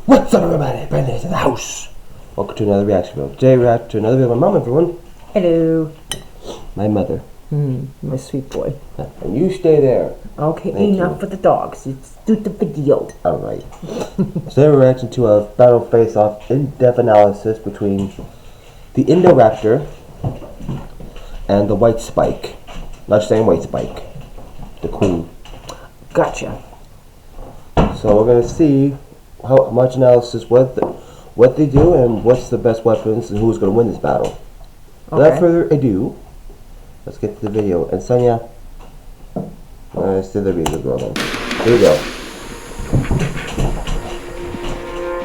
What's up, everybody? Brandon's in the house. Welcome to another reaction video. Today, react to another video of my mom, everyone. Hello. My mother. My sweet boy. And you stay there. Okay, Thank enough you. for the dogs. Let's do the video. Alright. Today, we're reacting to a battle face-off in-depth analysis between the Indoraptor and the White Spike. Not saying White Spike. The queen. Gotcha. So, we're going to see how much analysis, what they do, and what's the best weapons, and who's going to win this battle. Without further ado, let's get to the video. And Sonia, let's do the video, girl. Then. Here we go.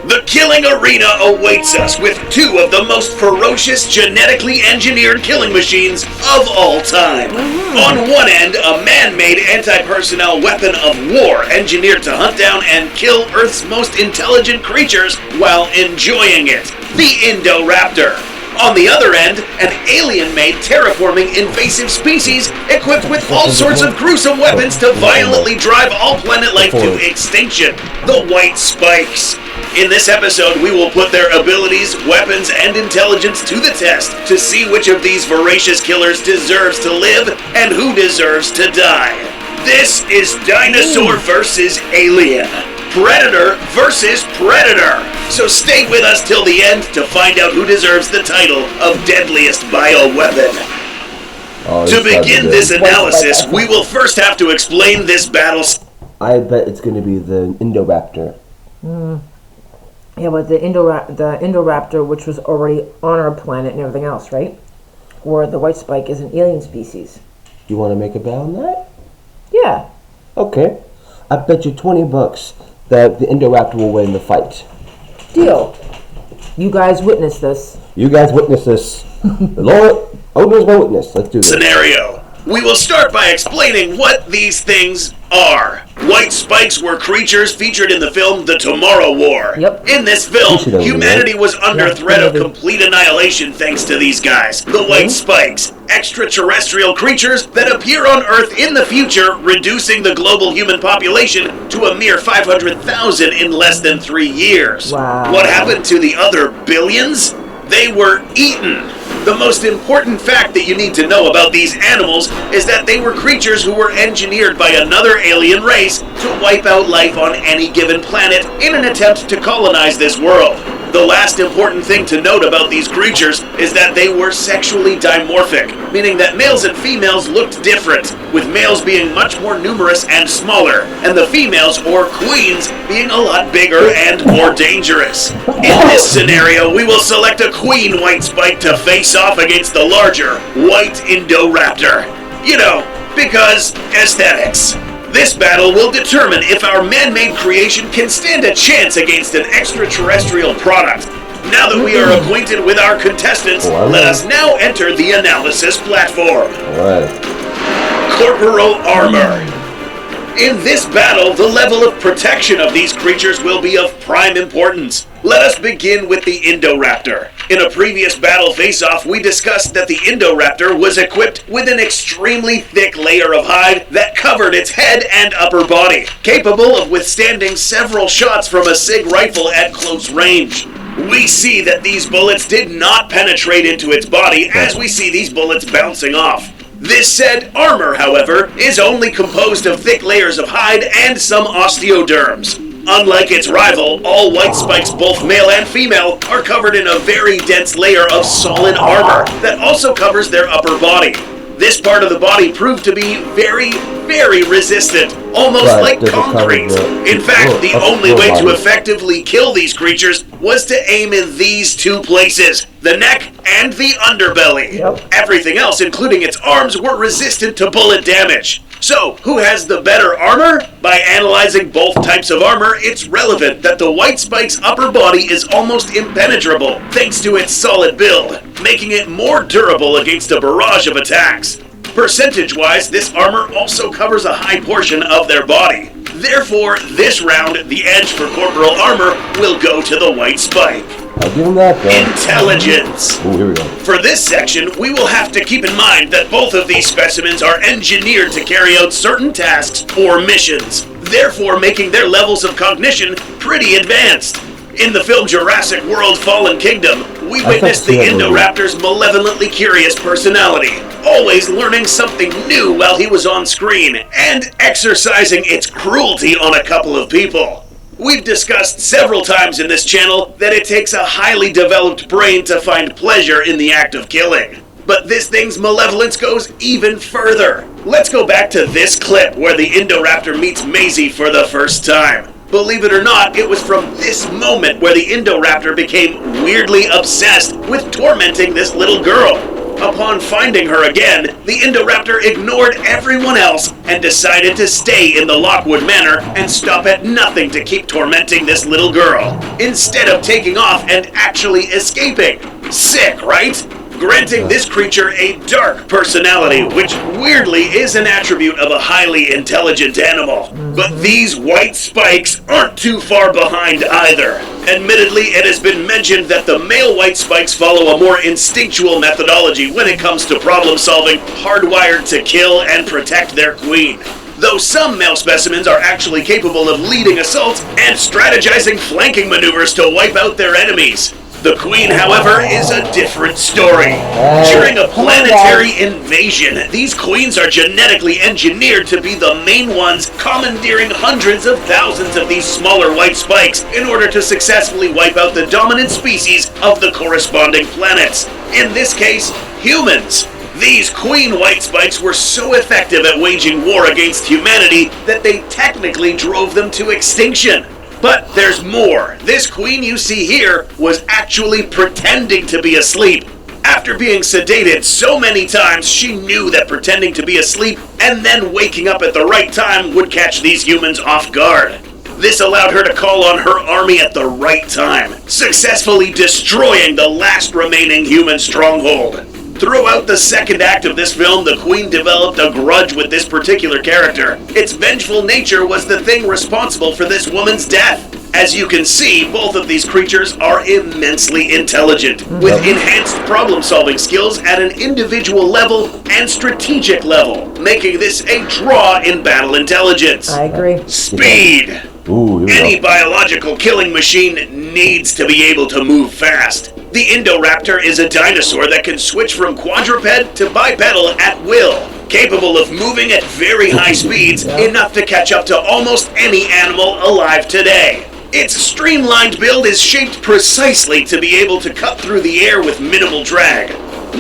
The killing arena awaits us with two of the most ferocious genetically engineered killing machines of all time. On one end, a man-made anti-personnel weapon of war engineered to hunt down and kill Earth's most intelligent creatures while enjoying it, the Indoraptor. On the other end, an alien-made terraforming invasive species equipped with all sorts of gruesome weapons to violently drive all planet life to extinction, the White Spikes. In this episode, we will put their abilities, weapons, and intelligence to the test to see which of these voracious killers deserves to live and who deserves to die. This is Dinosaur versus Alien. Predator versus Predator. So stay with us till the end to find out who deserves the title of deadliest bioweapon. To begin this analysis, we will first have to explain this battle. I bet it's going to be the Indoraptor. Yeah, but the Indoraptor, which was already on our planet and everything else, right? Or the White Spike is an alien species. You want to make a bet on that? Yeah. Okay. I bet you $20 that the Indoraptor will win the fight. Deal. You guys witness this. You guys witness this. Lord, Odin's my witness. Let's do this. Scenario. We will start by explaining what these things are. White Spikes were creatures featured in the film The Tomorrow War. Yep. In this film, humanity was under threat of complete annihilation thanks to these guys, the White Spikes, extraterrestrial creatures that appear on Earth in the future, reducing the global human population to a mere 500,000 in less than 3 years. Wow. What happened to the other billions? They were eaten. The most important fact that you need to know about these animals is that they were creatures who were engineered by another alien race to wipe out life on any given planet in an attempt to colonize this world. The last important thing to note about these creatures is that they were sexually dimorphic, meaning that males and females looked different, with males being much more numerous and smaller, and the females, or queens, being a lot bigger and more dangerous. In this scenario, we will select a queen White Spike to face off against the larger White Indoraptor. You know, because aesthetics. This battle will determine if our man-made creation can stand a chance against an extraterrestrial product. Now that we are acquainted with our contestants, let us now enter the analysis platform. Corporal armor. In this battle, the level of protection of these creatures will be of prime importance. Let us begin with the Indoraptor. In a previous battle face-off, we discussed that the Indoraptor was equipped with an extremely thick layer of hide that covered its head and upper body, capable of withstanding several shots from a SIG rifle at close range. We see that these bullets did not penetrate into its body as we see these bullets bouncing off. This said armor, however, is only composed of thick layers of hide and some osteoderms. Unlike its rival, all White Spikes, both male and female, are covered in a very dense layer of solid armor that also covers their upper body. This part of the body proved to be very, very resistant, almost like concrete. In fact, the only way to effectively kill these creatures was to aim in these two places, the neck and the underbelly. Everything else, including its arms, were resistant to bullet damage. So, who has the better armor? By analyzing both types of armor, it's relevant that the White Spike's upper body is almost impenetrable, thanks to its solid build, making it more durable against a barrage of attacks. Percentage-wise, this armor also covers a high portion of their body. Therefore, this round, the edge for corporal armor will go to the White Spike. I'll give him that, though. Intelligence. Oh, here we go. For this section, we will have to keep in mind that both of these specimens are engineered to carry out certain tasks or missions, therefore making their levels of cognition pretty advanced. In the film Jurassic World Fallen Kingdom, we witnessed the Indoraptor's malevolently curious personality, always learning something new while he was on screen, and exercising its cruelty on a couple of people. We've discussed several times in this channel that it takes a highly developed brain to find pleasure in the act of killing. But this thing's malevolence goes even further. Let's go back to this clip where the Indoraptor meets Maisie for the first time. Believe it or not, it was from this moment where the Indoraptor became weirdly obsessed with tormenting this little girl. Upon finding her again, the Indoraptor ignored everyone else and decided to stay in the Lockwood Manor and stop at nothing to keep tormenting this little girl, instead of taking off and actually escaping. Sick, right? Granting this creature a dark personality, which weirdly is an attribute of a highly intelligent animal. But these white spikes aren't too far behind either. Admittedly, it has been mentioned that the male white spikes follow a more instinctual methodology when it comes to problem solving, hardwired to kill and protect their queen. Though some male specimens are actually capable of leading assaults and strategizing flanking maneuvers to wipe out their enemies. The queen, however, is a different story. During a planetary invasion, these queens are genetically engineered to be the main ones, commandeering hundreds of thousands of these smaller white spikes in order to successfully wipe out the dominant species of the corresponding planets. In this case, humans. These queen white spikes were so effective at waging war against humanity that they technically drove them to extinction. But there's more. This queen you see here was actually pretending to be asleep. After being sedated so many times, she knew that pretending to be asleep and then waking up at the right time would catch these humans off guard. This allowed her to call on her army at the right time, successfully destroying the last remaining human stronghold. Throughout the second act of this film, the Queen developed a grudge with this particular character. Its vengeful nature was the thing responsible for this woman's death. As you can see, both of these creatures are immensely intelligent, with enhanced problem-solving skills at an individual level and strategic level, making this a draw in battle intelligence. I agree. Speed! Any biological killing machine needs to be able to move fast. The Indoraptor is a dinosaur that can switch from quadruped to bipedal at will, capable of moving at very high speeds, enough to catch up to almost any animal alive today. Its streamlined build is shaped precisely to be able to cut through the air with minimal drag.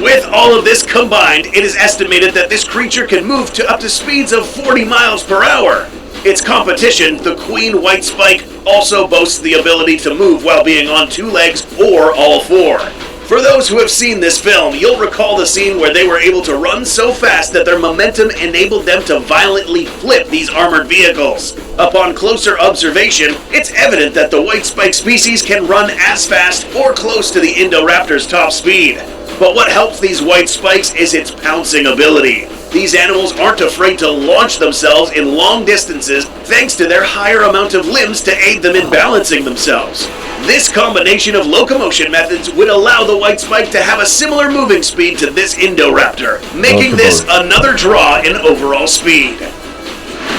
With all of this combined, it is estimated that this creature can move to up to speeds of 40 miles per hour. Its competition, the queen white spike, also boasts the ability to move while being on two legs or all four. For those who have seen this film, you'll recall the scene where they were able to run so fast that their momentum enabled them to violently flip these armored vehicles. Upon closer observation, it's evident that the white spike species can run as fast or close to the Indoraptor's top speed. But what helps these white spikes is its pouncing ability. These animals aren't afraid to launch themselves in long distances thanks to their higher amount of limbs to aid them in balancing themselves. This combination of locomotion methods would allow the white spike to have a similar moving speed to this Indoraptor, making this another draw in overall speed.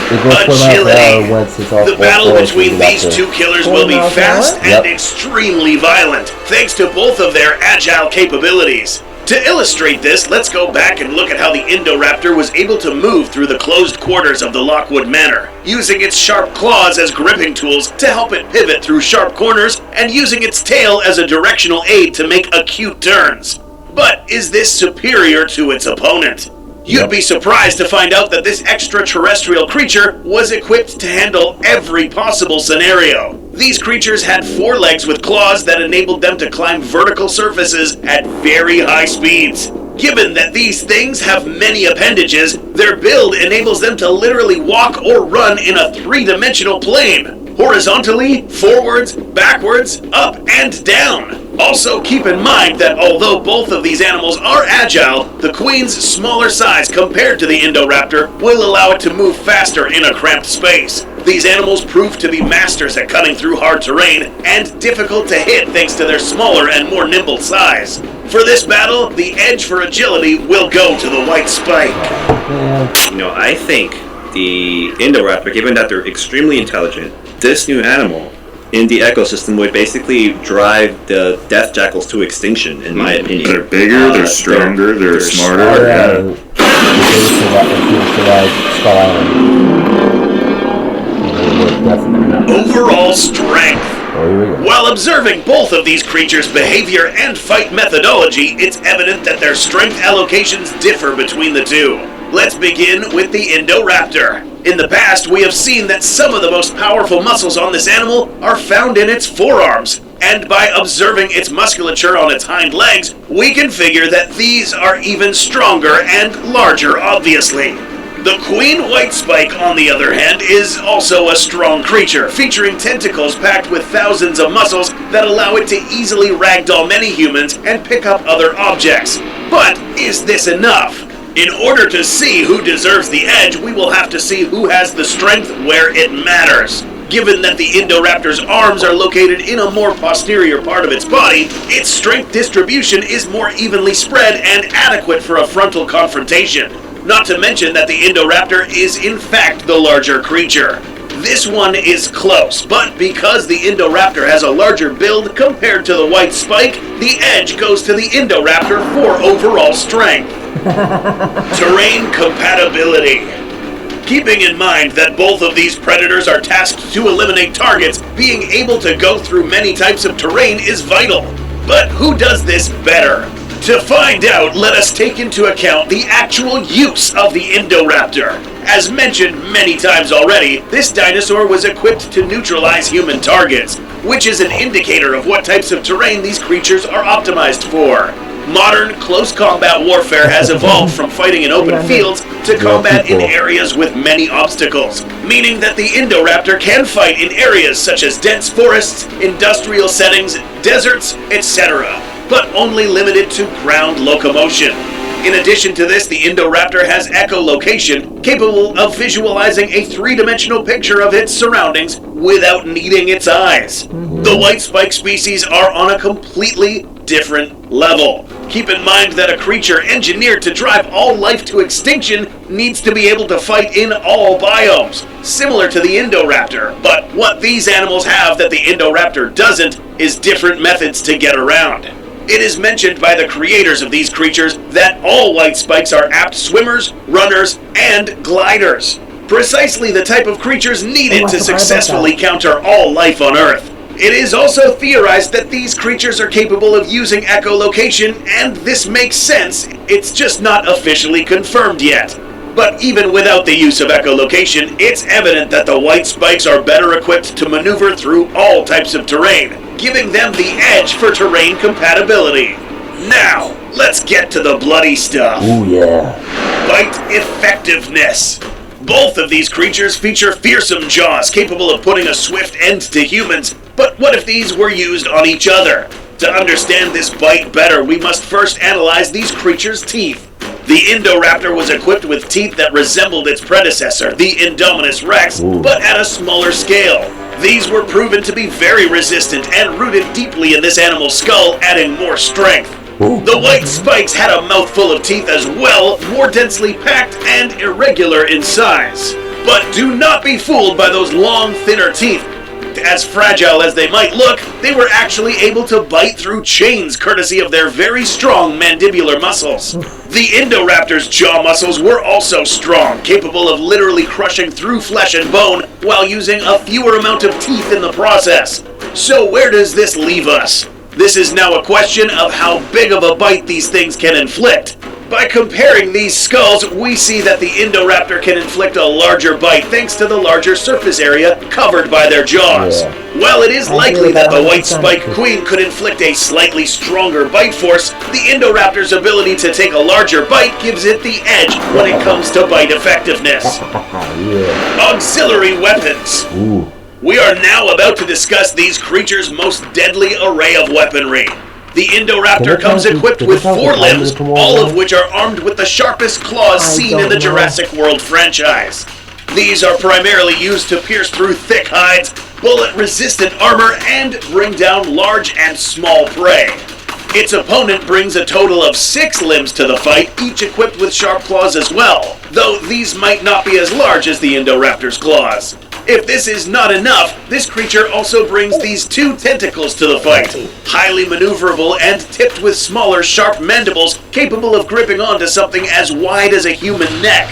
Agility. The battle between these two killers will be fast and extremely violent, thanks to both of their agile capabilities. To illustrate this, let's go back and look at how the Indoraptor was able to move through the closed quarters of the Lockwood Manor, using its sharp claws as gripping tools to help it pivot through sharp corners, and using its tail as a directional aid to make acute turns. But is this superior to its opponent? You'd be surprised to find out that this extraterrestrial creature was equipped to handle every possible scenario. These creatures had 4 legs with claws that enabled them to climb vertical surfaces at very high speeds. Given that these things have many appendages, their build enables them to literally walk or run in a 3-dimensional plane, horizontally, forwards, backwards, up, and down. Also, keep in mind that although both of these animals are agile, the queen's smaller size compared to the Indoraptor will allow it to move faster in a cramped space. These animals prove to be masters at cutting through hard terrain and difficult to hit thanks to their smaller and more nimble size. For this battle, the edge for agility will go to the white spike. You know, I think the Indoraptor, given that they're extremely intelligent, this new animal in the ecosystem would basically drive the death jackals to extinction, in my opinion. They're bigger, they're stronger, they're smarter. Yeah. Skull Island. Overall strength. Oh, here we go. While observing both of these creatures' behavior and fight methodology, it's evident that their strength allocations differ between the two. Let's begin with the Indoraptor. In the past, we have seen that some of the most powerful muscles on this animal are found in its forearms, and by observing its musculature on its hind legs, we can figure that these are even stronger and larger, obviously. The queen white spike, on the other hand, is also a strong creature, featuring tentacles packed with thousands of muscles that allow it to easily ragdoll many humans and pick up other objects. But is this enough? In order to see who deserves the edge, we will have to see who has the strength where it matters. Given that the Indoraptor's arms are located in a more posterior part of its body, its strength distribution is more evenly spread and adequate for a frontal confrontation. Not to mention that the Indoraptor is in fact the larger creature. This one is close, but because the Indoraptor has a larger build compared to the white spike, the edge goes to the Indoraptor for overall strength. Terrain compatibility. Keeping in mind that both of these predators are tasked to eliminate targets, being able to go through many types of terrain is vital. But who does this better? To find out, let us take into account the actual use of the Indoraptor. As mentioned many times already, this dinosaur was equipped to neutralize human targets, which is an indicator of what types of terrain these creatures are optimized for. Modern close combat warfare has evolved from fighting in open fields to combat in areas with many obstacles, meaning that the Indoraptor can fight in areas such as dense forests, industrial settings, deserts, etc., but only limited to ground locomotion. In addition to this, the Indoraptor has echolocation, capable of visualizing a three-dimensional picture of its surroundings without needing its eyes. The white spike species are on a completely different level. Keep in mind that a creature engineered to drive all life to extinction needs to be able to fight in all biomes, similar to the Indoraptor. But what these animals have that the Indoraptor doesn't is different methods to get around. It is mentioned by the creators of these creatures that all white spikes are apt swimmers, runners, and gliders. Precisely the type of creatures needed to successfully counter all life on Earth. It is also theorized that these creatures are capable of using echolocation, and this makes sense, it's just not officially confirmed yet. But even without the use of echolocation, it's evident that the white spikes are better equipped to maneuver through all types of terrain, giving them the edge for terrain compatibility. Now, let's get to the bloody stuff. Ooh, yeah. Bite effectiveness. Both of these creatures feature fearsome jaws capable of putting a swift end to humans, but what if these were used on each other? To understand this bite better, we must first analyze these creatures' teeth. The Indoraptor was equipped with teeth that resembled its predecessor, the Indominus Rex, but at a smaller scale. These were proven to be very resistant and rooted deeply in this animal's skull, adding more strength. The white spikes had a mouthful of teeth as well, more densely packed and irregular in size. But do not be fooled by those long, thinner teeth. As fragile as they might look, they were actually able to bite through chains courtesy of their very strong mandibular muscles. The Indoraptor's jaw muscles were also strong, capable of literally crushing through flesh and bone while using a fewer amount of teeth in the process. So where does this leave us? This is now a question of how big of a bite these things can inflict. By comparing these skulls, we see that the Indoraptor can inflict a larger bite thanks to the larger surface area covered by their jaws. Yeah. While it is likely that the white spike queen could inflict a slightly stronger bite force, the Indoraptor's ability to take a larger bite gives it the edge when it comes to bite effectiveness. Auxiliary weapons. Ooh. We are now about to discuss these creatures' most deadly array of weaponry. The Indoraptor comes equipped with 4 limbs, all of which are armed with the sharpest claws seen in the Jurassic World franchise. These are primarily used to pierce through thick hides, bullet-resistant armor, and bring down large and small prey. Its opponent brings a total of 6 limbs to the fight, each equipped with sharp claws as well, though these might not be as large as the Indoraptor's claws. If this is not enough, this creature also brings these 2 tentacles to the fight. Highly maneuverable and tipped with smaller, sharp mandibles capable of gripping onto something as wide as a human neck.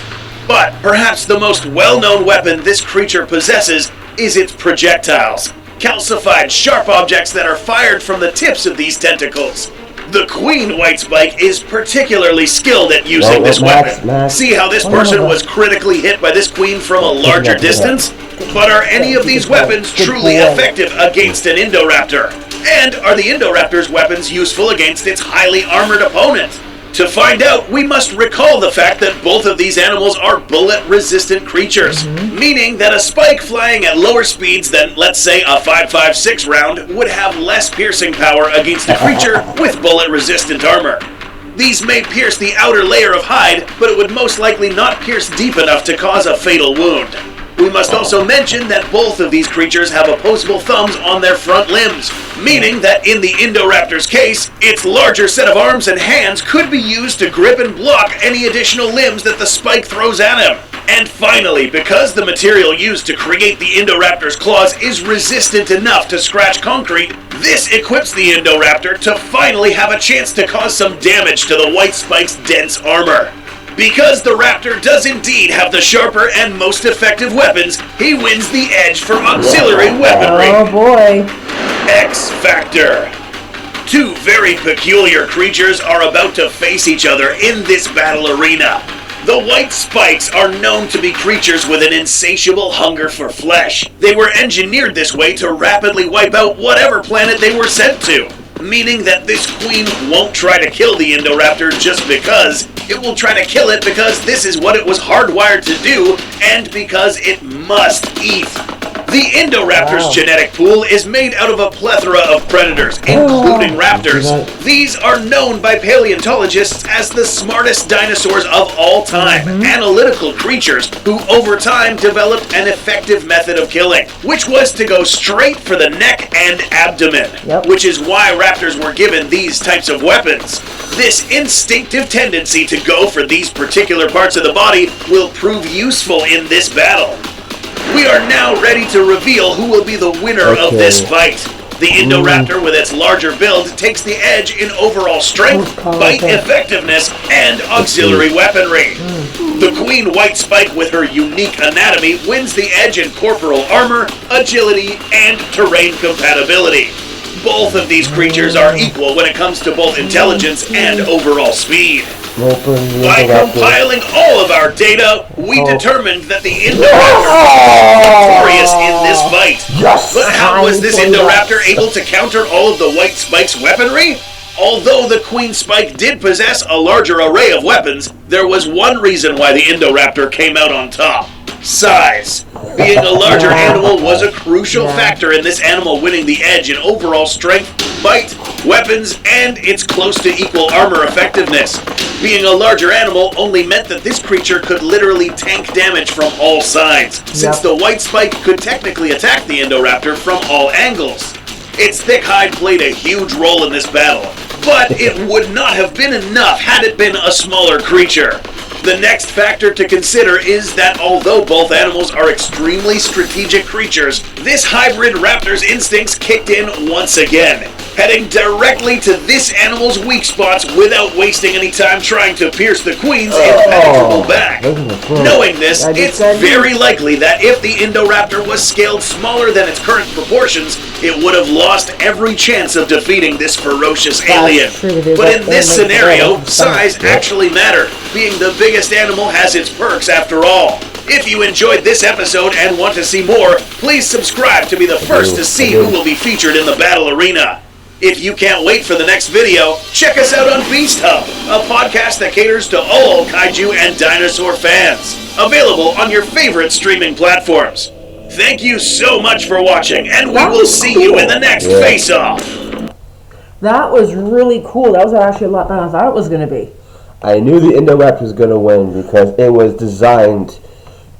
But perhaps the most well-known weapon this creature possesses is its projectiles. Calcified, sharp objects that are fired from the tips of these tentacles. The Queen White Spike is particularly skilled at using this weapon. See how this person was critically hit by this queen from a larger distance? But are any of these weapons truly effective against an Indoraptor? And are the Indoraptor's weapons useful against its highly armored opponent? To find out, we must recall the fact that both of these animals are bullet-resistant creatures, meaning that a spike flying at lower speeds than, let's say, a 5.56 round would have less piercing power against a creature with bullet-resistant armor. These may pierce the outer layer of hide, but it would most likely not pierce deep enough to cause a fatal wound. We must also mention that both of these creatures have opposable thumbs on their front limbs, meaning that in the Indoraptor's case, its larger set of arms and hands could be used to grip and block any additional limbs that the spike throws at him. And finally, because the material used to create the Indoraptor's claws is resistant enough to scratch concrete, this equips the Indoraptor to finally have a chance to cause some damage to the White Spike's dense armor. Because the Raptor does indeed have the sharper and most effective weapons, he wins the edge for auxiliary weaponry. Oh boy. X Factor. 2 very peculiar creatures are about to face each other in this battle arena. The White Spikes are known to be creatures with an insatiable hunger for flesh. They were engineered this way to rapidly wipe out whatever planet they were sent to, meaning that this queen won't try to kill the Indoraptor just because. It will try to kill it because this is what it was hardwired to do, and because it must eat. The Indoraptor's genetic pool is made out of a plethora of predators, including raptors. These are known by paleontologists as the smartest dinosaurs of all time, analytical creatures who over time developed an effective method of killing, which was to go straight for the neck and abdomen, which is why raptors were given these types of weapons. This instinctive tendency to go for these particular parts of the body will prove useful in this battle. We are now ready to reveal who will be the winner of this fight. The Indoraptor with its larger build takes the edge in overall strength, bite effectiveness, and auxiliary weaponry. The Queen White Spike with her unique anatomy wins the edge in corporal armor, agility, and terrain compatibility. Both of these creatures are equal when it comes to both intelligence and overall speed. By compiling all of our data, we determined that the Indoraptor was victorious in this fight. But how was this Indoraptor able to counter all of the White Spike's weaponry? Although the Queen Spike did possess a larger array of weapons, there was one reason why the Indoraptor came out on top. Size. Being a larger animal was a crucial factor in this animal winning the edge in overall strength, bite, weapons, and its close to equal armor effectiveness. Being a larger animal only meant that this creature could literally tank damage from all sides, since the White Spike could technically attack the Indoraptor from all angles. Its thick hide played a huge role in this battle, but it would not have been enough had it been a smaller creature. The next factor to consider is that although both animals are extremely strategic creatures, this hybrid raptor's instincts kicked in once again, heading directly to this animal's weak spots without wasting any time trying to pierce the queen's impenetrable back. Knowing this, it's very likely that if the Indoraptor was scaled smaller than its current proportions, it would have lost every chance of defeating this ferocious alien. But in this scenario, size actually mattered, being the biggest animal has its perks after all. If you enjoyed this episode and want to see more, please subscribe to be the first to see who will be featured in the battle arena. If you can't wait for the next video, check us out on Beast Hub, a podcast that caters to all kaiju and dinosaur fans. Available on your favorite streaming platforms. Thank you so much for watching, and we will see you in the next face-off. That was really cool. That was actually a lot better than I thought it was going to be. I knew the Indoraptor was going to win because it was designed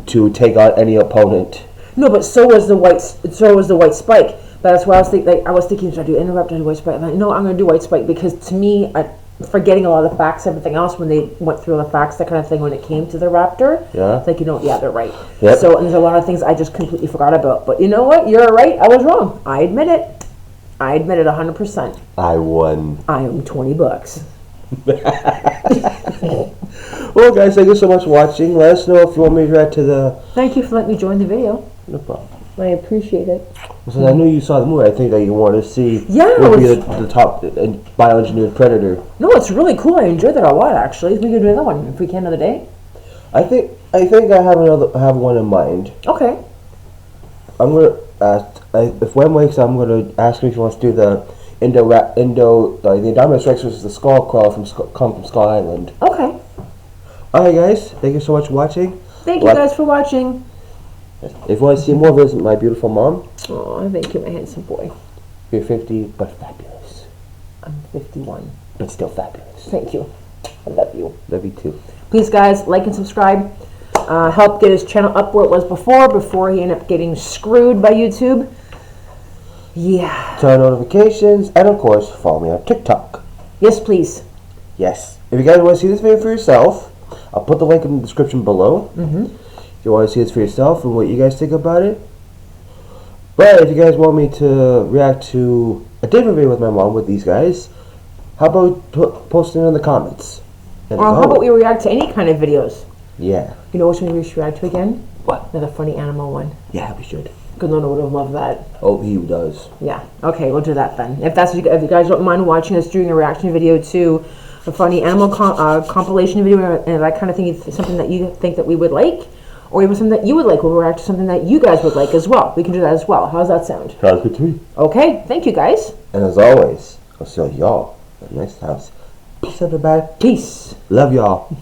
to take on any opponent. No, but so was the white Spike. That's why I was thinking. Should I do Indoraptor and White Spike? I'm like, no, I'm going to do White Spike because to me, forgetting a lot of the facts, everything else, when they went through the facts, that kind of thing, when it came to the raptor. Yeah. It's like, yeah, they're right. Yep. So, and there's a lot of things I just completely forgot about. But you know what? You're right. I was wrong. I admit it. 100%. I won. I am $20. Well, guys, thank you so much for watching. Let us know if you want me to react to the... Thank you for letting me join the video. No problem. I appreciate it. Since I knew you saw the movie, I think that you wanted to see Yeah, what would be the top bioengineered predator. No, it's really cool. I enjoyed that a lot, actually. We could do another one if we can another day. I think I have one in mind. Okay. I'm gonna if Wen wakes up, I'm gonna ask him if he wants to do the the Indominus Rex versus the Skull Crawler from Skull Island. Okay. Alright, guys, thank you so much for watching. Thank you guys for watching. If you want to see more, visit my beautiful mom. Oh, thank you, my handsome boy. You're 50, but fabulous. I'm 51. But still fabulous. Thank you. I love you. Love you too. Please, guys, like and subscribe. Help get his channel up where it was before he ended up getting screwed by YouTube. Yeah. Turn on notifications, and of course, follow me on TikTok. Yes, please. Yes. If you guys want to see this video for yourself, I'll put the link in the description below. If you want to see this for yourself and what you guys think about it. But if you guys want me to react to a different video with my mom with these guys, how about posting it in the comments? Or how about we react to any kind of videos? Yeah. You know which one we should react to again? What? Another funny animal one. Yeah, we should. Because Nona would have loved that. Oh, he does. Yeah. Okay, we'll do that then. If you guys don't mind watching us doing a reaction video to a funny animal compilation video and that kind of thing, something that you think that we would like, or even something that you would like, we'll react to something that you guys would like as well. We can do that as well. How's that sound? Sounds good to me. Okay. Thank you, guys. And as always, I'll see y'all at the next house. Peace, everybody. Peace. Love y'all.